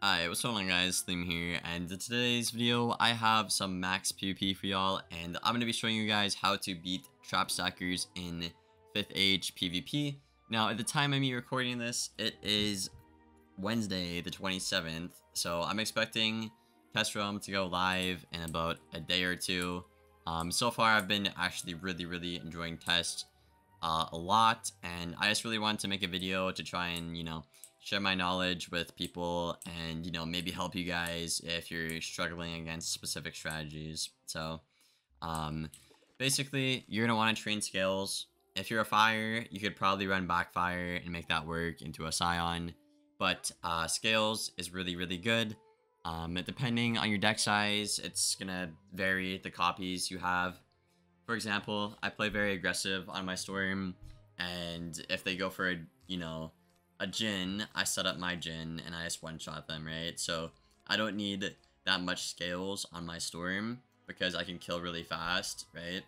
Hi, what's going on guys, Slim here, and in today's video, I have some max PvP for y'all, and I'm going to be showing you guys how to beat Trapstackers in 5th Age PvP. Now, at the time of me recording this, it is Wednesday, the 27th, so I'm expecting Test Realm to go live in about a day or two. So far, I've been actually really enjoying Test a lot, and I just really wanted to make a video to try and, share my knowledge with people and, maybe help you guys if you're struggling against specific strategies. So, basically, you're going to want to train scales. If you're a fire, you could probably run backfire and make that work into a scion. But scales is really good. Depending on your deck size, it's going to vary the copies you have. For example, I play very aggressive on my Storm, and if they go for a Jhin, I set up my Jhin and I just one-shot them, right? So I don't need that much scales on my Storm because I can kill really fast, right?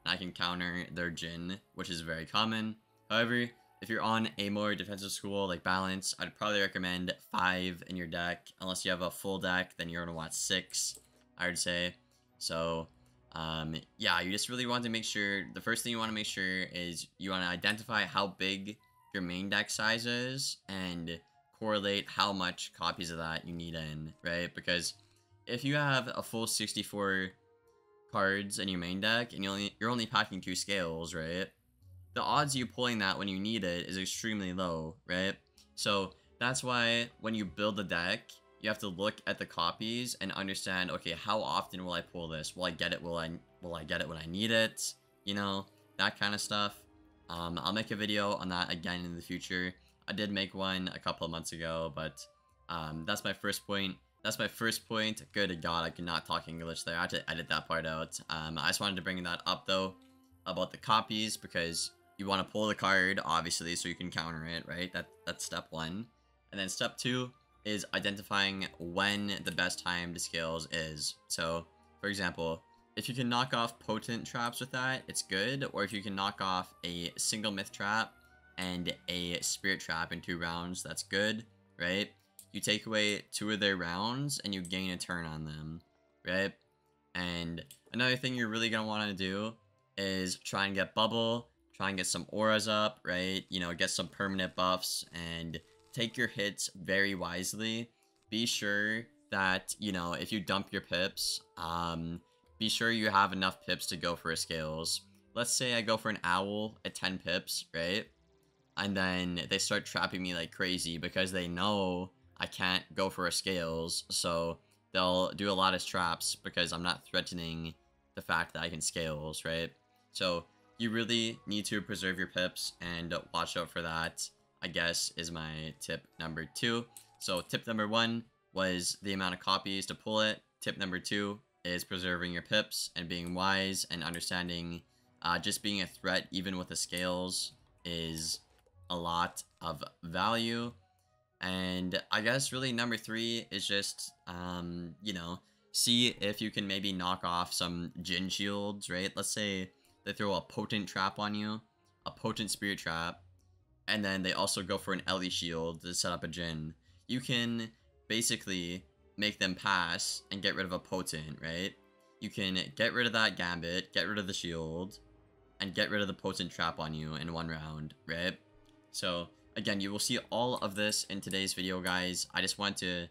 I can counter their Jhin, which is very common. However, if you're on a more defensive school like Balance, I'd probably recommend 5 in your deck. Unless you have a full deck, then you're gonna want 6, I would say. So yeah, you just really want to make sure, the first thing you want to make sure is you want to identify how big your main deck size is and correlate how much copies of that you need in, right? Because if you have a full 64 cards in your main deck and you're only packing 2 scales, right? The odds of you pulling that when you need it is extremely low, right? So that's why when you build the deck, you have to look at the copies and understand, okay, how often will I pull this? Will I get it? Will I get it when I need it? You know, that kind of stuff. I'll make a video on that again in the future. I did make one a couple of months ago, but that's my first point. That's my first point. Good God, I cannot talk English there. I had to edit that part out. I just wanted to bring that up though, about the copies, because you want to pull the card, obviously, so you can counter it, right? That's step 1. And then step 2 is identifying when the best time to scales is. So, for example, if you can knock off potent traps with that, it's good. Or if you can knock off a single myth trap and a spirit trap in 2 rounds, that's good, right? You take away 2 of their rounds and you gain a turn on them, right? And another thing you're really going to want to do is try and get bubble, try and get some auras up, right? You know, get some permanent buffs and take your hits very wisely. Be sure that, if you dump your pips, be sure you have enough pips to go for a scales. Let's say I go for an owl at 10 pips, right? And then they start trapping me like crazy because they know I can't go for a scales. So they'll do a lot of traps because I'm not threatening the fact that I can scales, right? So you really need to preserve your pips and watch out for that, I guess, is my tip number 2. So tip number 1 was the amount of copies to pull it. Tip number 2 is preserving your pips and being wise and understanding just being a threat even with the scales is a lot of value. And I guess really number 3 is just, see if you can maybe knock off some Jhin shields, right? Let's say they throw a potent trap on you, a potent spirit trap, and then they also go for an Ellie shield to set up a Jhin. You can basically make them pass and get rid of a potent, right? You can get rid of that gambit, get rid of the shield, and get rid of the potent trap on you in 1 round, right? So again, you will see all of this in today's video, guys. I just want to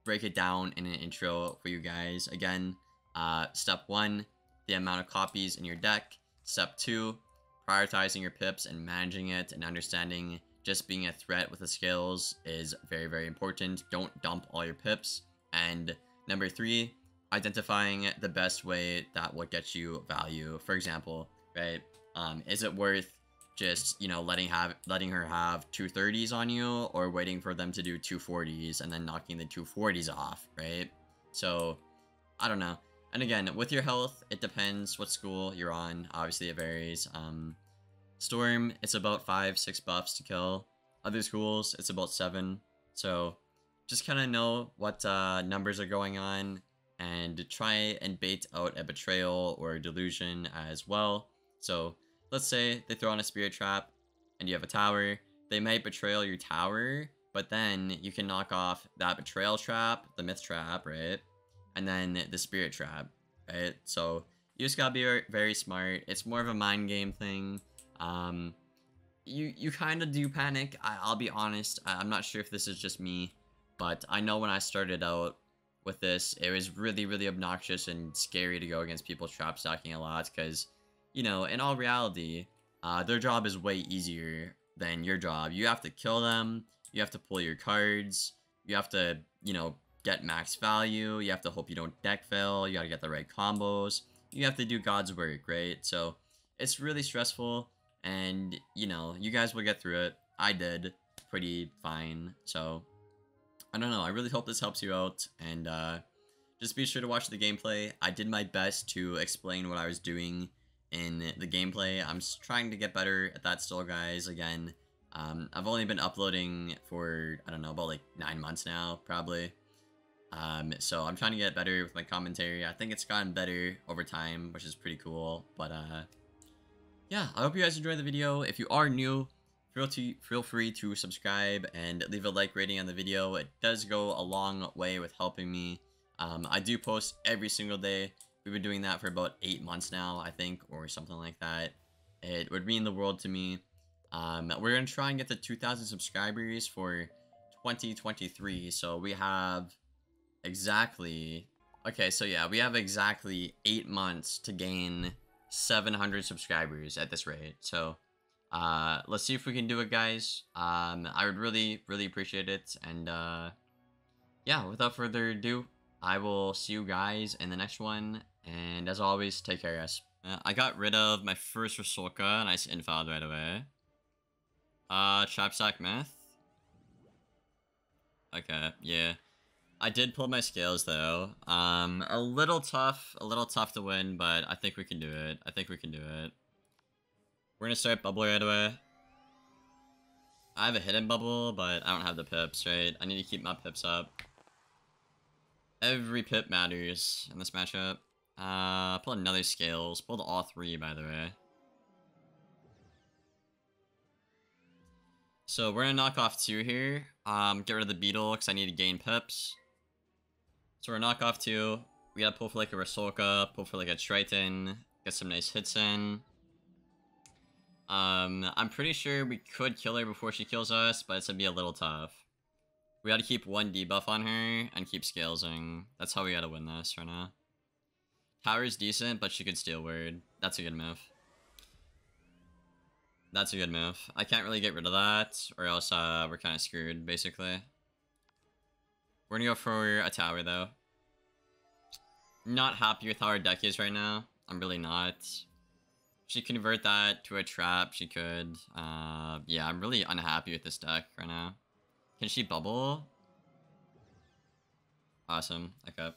break it down in an intro for you guys. Again, step 1, the amount of copies in your deck. Step 2, prioritizing your pips and managing it and understanding just being a threat with the skills is very important. Don't dump all your pips. And number 3, identifying the best way that will get you value. For example, right, is it worth just, letting her have 230s on you, or waiting for them to do 240s and then knocking the 240s off, right? So, I don't know. And again, with your health, it depends what school you're on. Obviously, it varies. Storm, it's about 5-6 buffs to kill. Other schools, it's about 7. So just kind of know what numbers are going on and try and bait out a betrayal or a delusion as well. So let's say they throw on a spirit trap and you have a tower. They might betrayal your tower, but then you can knock off that betrayal trap, the myth trap, right? And then the spirit trap, right? So you just gotta be very smart. It's more of a mind game thing. You kind of do panic. I'll be honest. I'm not sure if this is just me, but I know when I started out with this, it was really, really obnoxious and scary to go against people trap stacking a lot because, you know, in all reality, their job is way easier than your job. You have to kill them, you have to pull your cards, you have to, you know, get max value, you have to hope you don't deck fail, you gotta get the right combos, you have to do God's work, right? So it's really stressful, and, you know, you guys will get through it. I did pretty fine, so I don't know. I really hope this helps you out, and just be sure to watch the gameplay. I did my best to explain what I was doing in the gameplay. I'm trying to get better at that still, guys. Again, I've only been uploading for, I don't know, about like 9 months now, probably. So I'm trying to get better with my commentary. I think it's gotten better over time, which is pretty cool. But yeah, I hope you guys enjoyed the video. If you are new, feel free to subscribe and leave a like rating on the video. It does go a long way with helping me. I do post every single day. We've been doing that for about 8 months now, I think, or something like that. It would mean the world to me. We're going to try and get to 2,000 subscribers for 2023. So we have exactly... Okay, so yeah, we have exactly 8 months to gain 700 subscribers at this rate. So let's see if we can do it, guys. I would really, really appreciate it. And yeah, without further ado, I will see you guys in the next one. And as always, take care, guys. I got rid of my first Rasulka, and I just infiled right away. Trapstack Myth. Okay, yeah. I did pull my scales though. A little tough to win, but I think we can do it. We're gonna start bubble right away. I have a hidden bubble, but I don't have the pips, right? I need to keep my pips up. Every pip matters in this matchup. Pull another scales. Pulled all 3, by the way. So we're gonna knock off 2 here. Get rid of the beetle because I need to gain pips. So we're knock off 2. We gotta pull for like a Rasulka, pull for like a Triton, get some nice hits in. I'm pretty sure we could kill her before she kills us, but it's gonna be a little tough. We gotta keep 1 debuff on her and keep scalesing. That's how we gotta win this right now. Tower's decent, but she could steal word. That's a good move. I can't really get rid of that, or else we're kind of screwed, basically. We're gonna go for a tower, though. Not happy with how our deck is right now. I'm really not. She could convert that to a trap, she could. Yeah, I'm really unhappy with this deck right now. Can she bubble? Awesome, okay.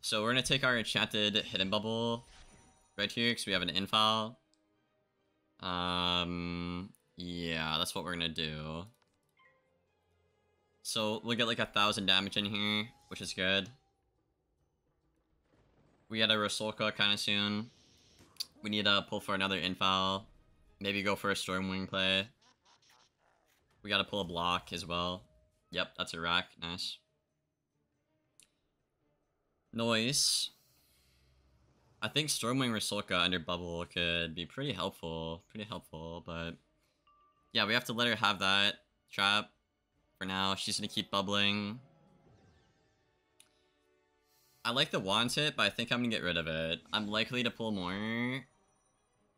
So we're gonna take our enchanted hidden bubble right here, because we have an infile. Yeah, that's what we're gonna do. So we'll get like 1,000 damage in here, which is good. We get a Rasulka kind of soon. We need to pull for another infile. Maybe go for a Stormwing play. We gotta pull a block as well. Yep, that's a rack. Nice. Noise. I think Stormwing Rasulka under bubble could be pretty helpful. But yeah, we have to let her have that trap for now. She's gonna keep bubbling. I like the wand hit, but I think I'm gonna get rid of it. I'm likely to pull more.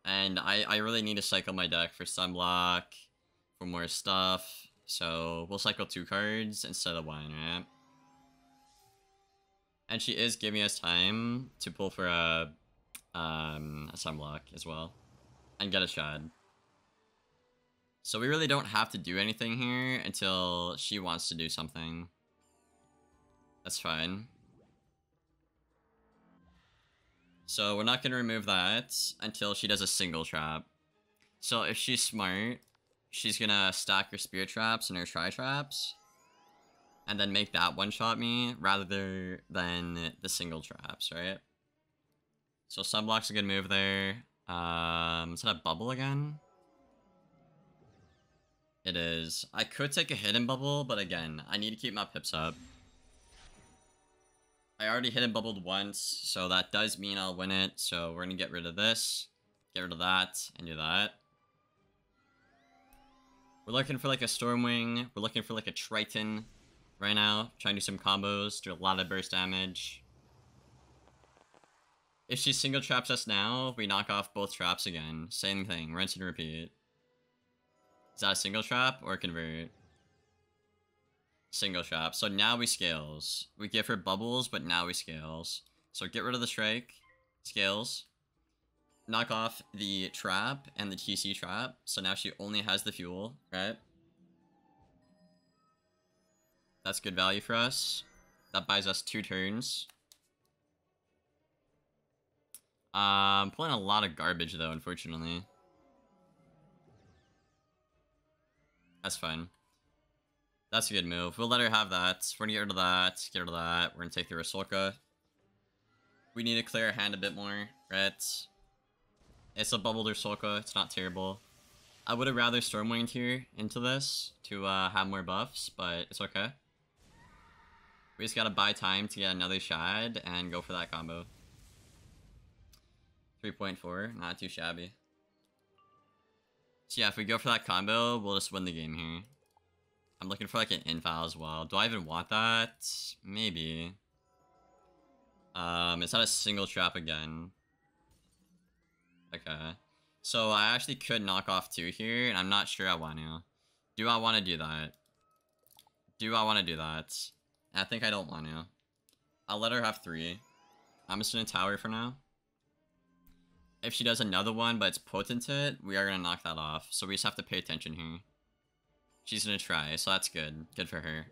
And I really need to cycle my deck for sunblock, for more stuff. So we'll cycle 2 cards instead of 1, right? And she is giving us time to pull for a sunblock as well. And get a shad. So we really don't have to do anything here until she wants to do something. That's fine. So we're not going to remove that until she does a single trap. So if she's smart, she's going to stack her spirit traps and her tri-traps. And then make that one-shot me rather than the single traps, right? So sunblock's a good move there. Is that a bubble again? It is. I could take a hidden bubble, but again, I need to keep my pips up. I already hidden bubbled once, so that does mean I'll win it. So we're gonna get rid of this, get rid of that, and do that. We're looking for like a Stormwing. We're looking for like a Triton right now. Trying to do some combos, do a lot of burst damage. If she single traps us now, we knock off both traps again. Same thing, rinse and repeat. Is that a single trap or convert? Single trap. So now we scales. We give her bubbles, but now we scales. So get rid of the strike. Scales. Knock off the trap and the TC trap. So now she only has the fuel, right? That's good value for us. That buys us 2 turns. Pulling a lot of garbage though, unfortunately. That's fine. That's a good move. We'll let her have that. We're gonna get rid of that. Get rid of that. We're gonna take the Rusalka. We need to clear our hand a bit more, right? It's a bubbled Rusalka. It's not terrible. I would have rather Stormwinged here into this to have more buffs, but it's okay. We just gotta buy time to get another Shad and go for that combo. 3.4, not too shabby. So yeah, if we go for that combo, we'll just win the game here. I'm looking for like an infile as well. Do I even want that? Maybe. It's not a single trap again. Okay. So I actually could knock off 2 here, and I'm not sure I want to. Do I want to do that? Do I want to do that? I think I don't want to. I'll let her have 3. I'm just gonna tower for now. If she does another one, but it's potentate, we are gonna knock that off. So we just have to pay attention here. She's gonna try, so that's good. Good for her.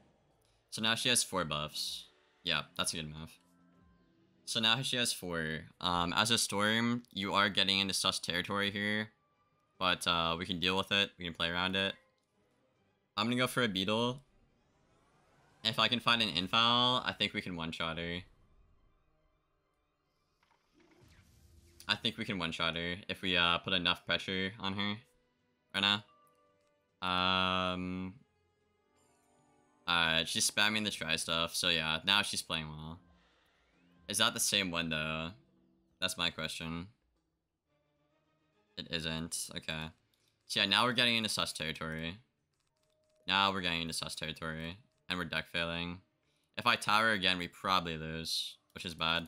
So now she has 4 buffs. Yeah, that's a good move. So now she has 4. As a Storm, you are getting into sus territory here. But we can deal with it. We can play around it. I'm gonna go for a Beetle. If I can find an infile, I think we can one-shot her. I think we can one-shot her if we put enough pressure on her right now. She's spamming the try stuff, so yeah, now she's playing well. Is that the same one though? That's my question. It isn't. Okay. So yeah, now we're getting into sus territory. Now we're getting into sus territory. And we're deck failing. If I tower again, we probably lose, which is bad.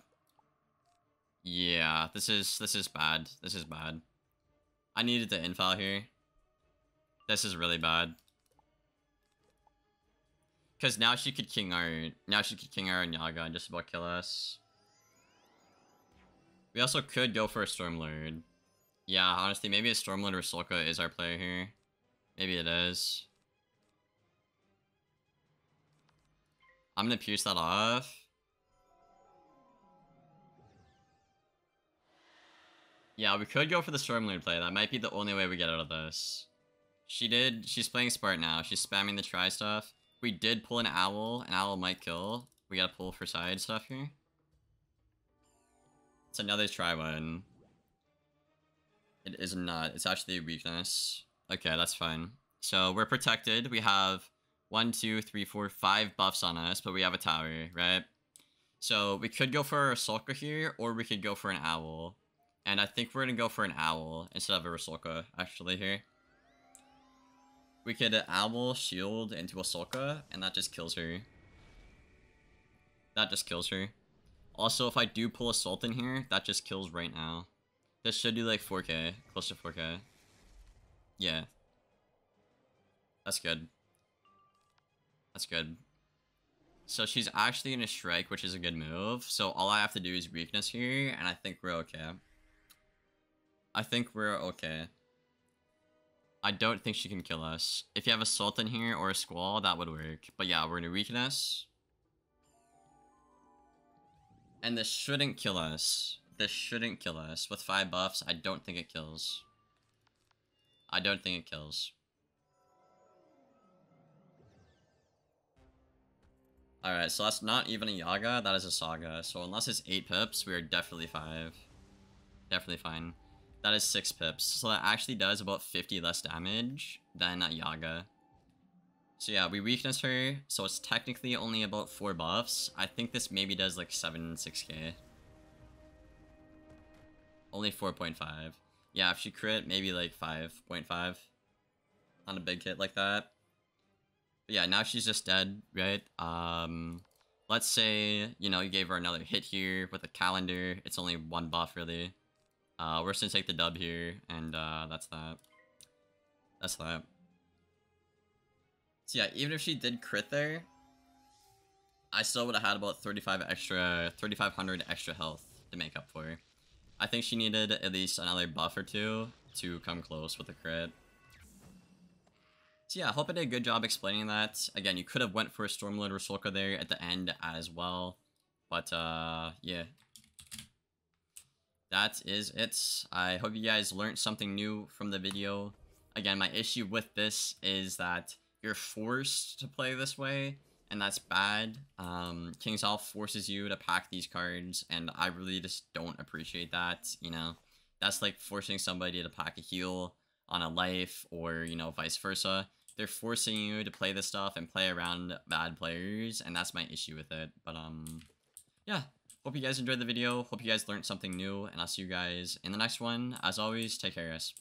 Yeah, this is bad. This is bad. I needed the infile here. This is really bad. Because now she could king our and Yaga and just about kill us. We also could go for a Stormlord. Yeah, honestly, maybe a Stormlord or Rusalka is our player here. Maybe it is. I'm gonna pierce that off. Yeah, we could go for the Stormlord play. That might be the only way we get out of this. She's playing smart now. She's spamming the try stuff. We did pull an Owl. An Owl might kill. We gotta pull for side stuff here. It's another try one. It is not. It's actually a weakness. Okay, that's fine. So we're protected. We have 1, 2, 3, 4, 5 buffs on us, but we have a tower, right? So we could go for a Rusalka here, or we could go for an Owl. And I think we're gonna go for an Owl instead of a Rusalka, actually, here. We could Owl shield into a Rusalka, and that just kills her. That just kills her. Also, if I do pull a Sultan here, that just kills right now. This should do like 4k, close to 4k. Yeah. That's good. That's good. So she's actually gonna strike, which is a good move. So all I have to do is weakness here, and I think we're okay. I think we're okay. I don't think she can kill us. If you have a Sultan here or a Squall, that would work. But yeah, we're gonna weakness. And this shouldn't kill us. This shouldn't kill us. With 5 buffs, I don't think it kills. I don't think it kills. Alright, so that's not even a Yaga, that is a Saga. So unless it's 8 pips, we are definitely 5. Definitely fine. That is 6 pips. So that actually does about 50 less damage. than Yaga. So yeah, we weakness her, so it's technically only about 4 buffs. I think this maybe does like 6k. Only 4.5. Yeah, if she crit, maybe like 5.5 on a big hit like that. But yeah, now she's just dead, right? Let's say, you know, you gave her another hit here with a calendar. It's only 1 buff, really. We're just gonna take the dub here, and that's that. That's that. So yeah, even if she did crit there, I still would have had about 3,500 extra health to make up for. I think she needed at least another buff or 2 to come close with a crit. So yeah, I hope I did a good job explaining that. Again, you could have went for a Stormlord Rusolka there at the end as well. But yeah. That is it. I hope you guys learned something new from the video. Again, my issue with this is that you're forced to play this way, and that's bad. King's Elf forces you to pack these cards, and I really just don't appreciate that, you know. That's like forcing somebody to pack a heal on a life, or, you know, vice versa. They're forcing you to play this stuff and play around bad players, and that's my issue with it. But, yeah. Hope you guys enjoyed the video. Hope you guys learned something new, and I'll see you guys in the next one. As always, take care, guys.